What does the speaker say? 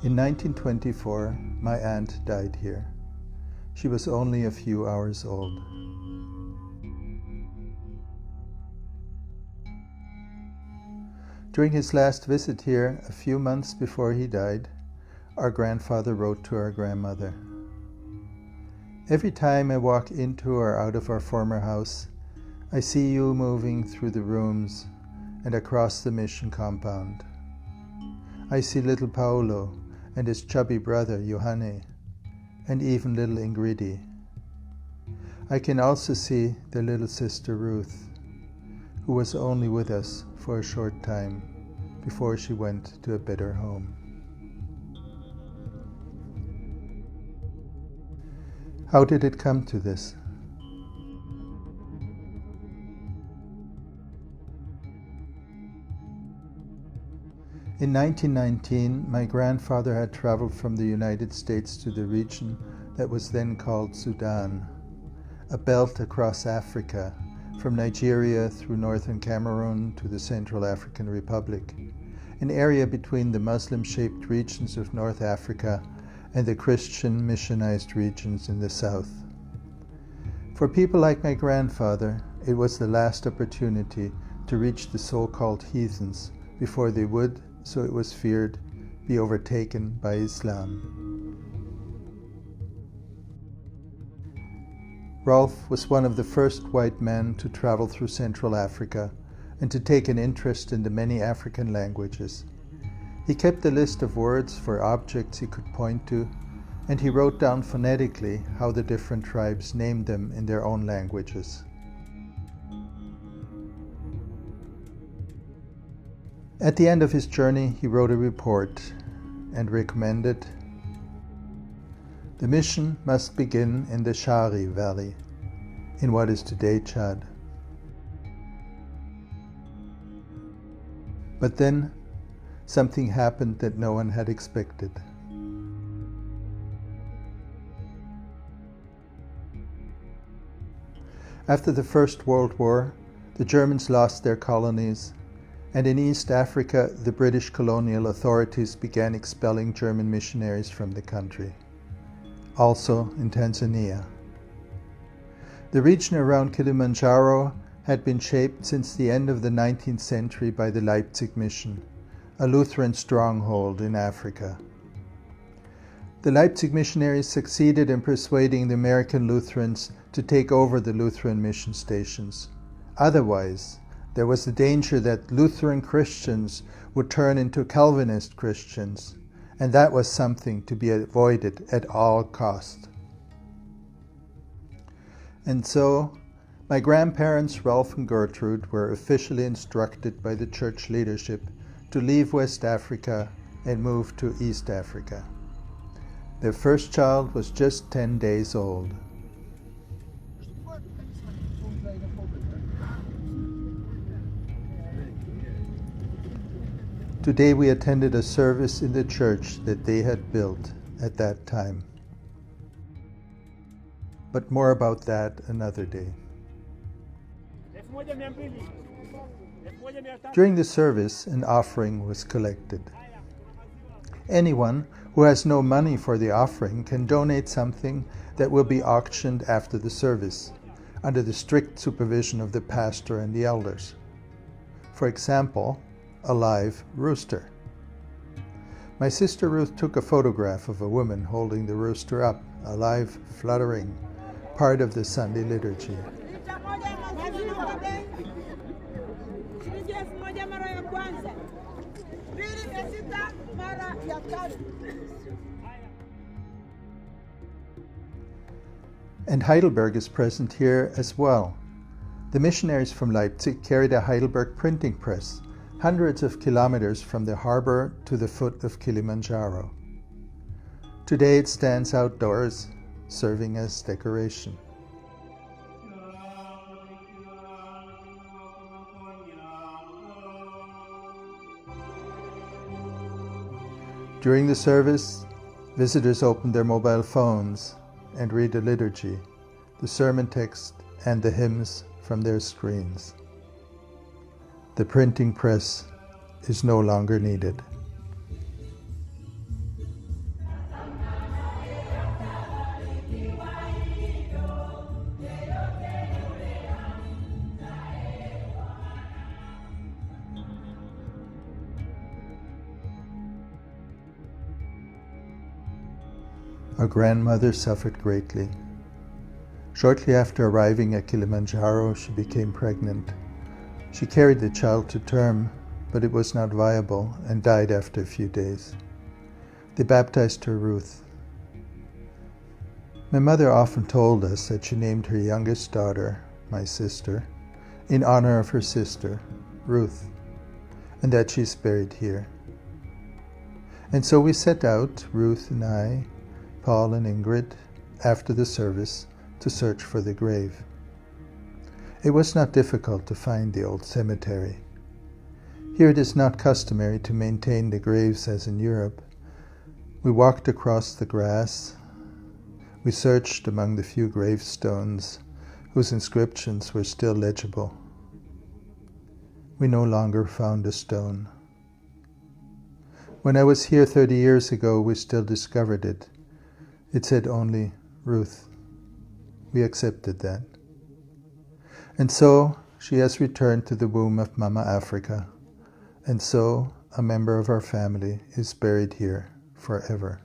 In 1924, my aunt died here. She was only a few hours old. During his last visit here, a few months before he died, our grandfather wrote to our grandmother. Every time I walk into or out of our former house, I see you moving through the rooms and across the mission compound. I see little Paolo and his chubby brother Johanne, and even little Ingrid. I can also see their little sister Ruth, who was only with us for a short time before she went to a better home. How did it come to this? In 1919, my grandfather had traveled from the United States to the region that was then called Sudan, a belt across Africa, from Nigeria through northern Cameroon to the Central African Republic, an area between the Muslim-shaped regions of North Africa and the Christian missionized regions in the south. For people like my grandfather, it was the last opportunity to reach the so-called heathens before they would, so it was feared, be overtaken by Islam. Ralph was one of the first white men to travel through Central Africa and to take an interest in the many African languages. He kept a list of words for objects he could point to, and he wrote down phonetically how the different tribes named them in their own languages. At the end of his journey, he wrote a report and recommended, "The mission must begin in the Shari Valley, in what is today Chad." But then, something happened that no one had expected. After the First World War, the Germans lost their colonies, and in East Africa, the British colonial authorities began expelling German missionaries from the country. Also in Tanzania. The region around Kilimanjaro had been shaped since the end of the 19th century by the Leipzig Mission, a Lutheran stronghold in Africa. The Leipzig missionaries succeeded in persuading the American Lutherans to take over the Lutheran mission stations. Otherwise, there was the danger that Lutheran Christians would turn into Calvinist Christians, and that was something to be avoided at all cost. And so, my grandparents Ralph and Gertrude were officially instructed by the church leadership to leave West Africa and move to East Africa. Their first child was just 10 days old. Today we attended a service in the church that they had built at that time. But more about that another day. During the service, an offering was collected. Anyone who has no money for the offering can donate something that will be auctioned after the service, under the strict supervision of the pastor and the elders. For example, a live rooster. My sister Ruth took a photograph of a woman holding the rooster up, alive, fluttering, part of the Sunday liturgy. And Heidelberg is present here as well. The missionaries from Leipzig carried a Heidelberg printing press, hundreds of kilometers from the harbor to the foot of Kilimanjaro. Today it stands outdoors, serving as decoration. During the service, visitors open their mobile phones and read the liturgy, the sermon text, and the hymns from their screens. The printing press is no longer needed. Our grandmother suffered greatly. Shortly after arriving at Kilimanjaro, she became pregnant. She carried the child to term, but it was not viable and died after a few days. They baptized her Ruth. My mother often told us that she named her youngest daughter, my sister, in honor of her sister, Ruth, and that she is buried here. And so we set out, Ruth and I, Paul and Ingrid, after the service, to search for the grave. It was not difficult to find the old cemetery. Here it is not customary to maintain the graves as in Europe. We walked across the grass. We searched among the few gravestones whose inscriptions were still legible. We no longer found a stone. When I was here 30 years ago, we still discovered it. It said only, Ruth. We accepted that. And so she has returned to the womb of Mama Africa. And so a member of our family is buried here forever.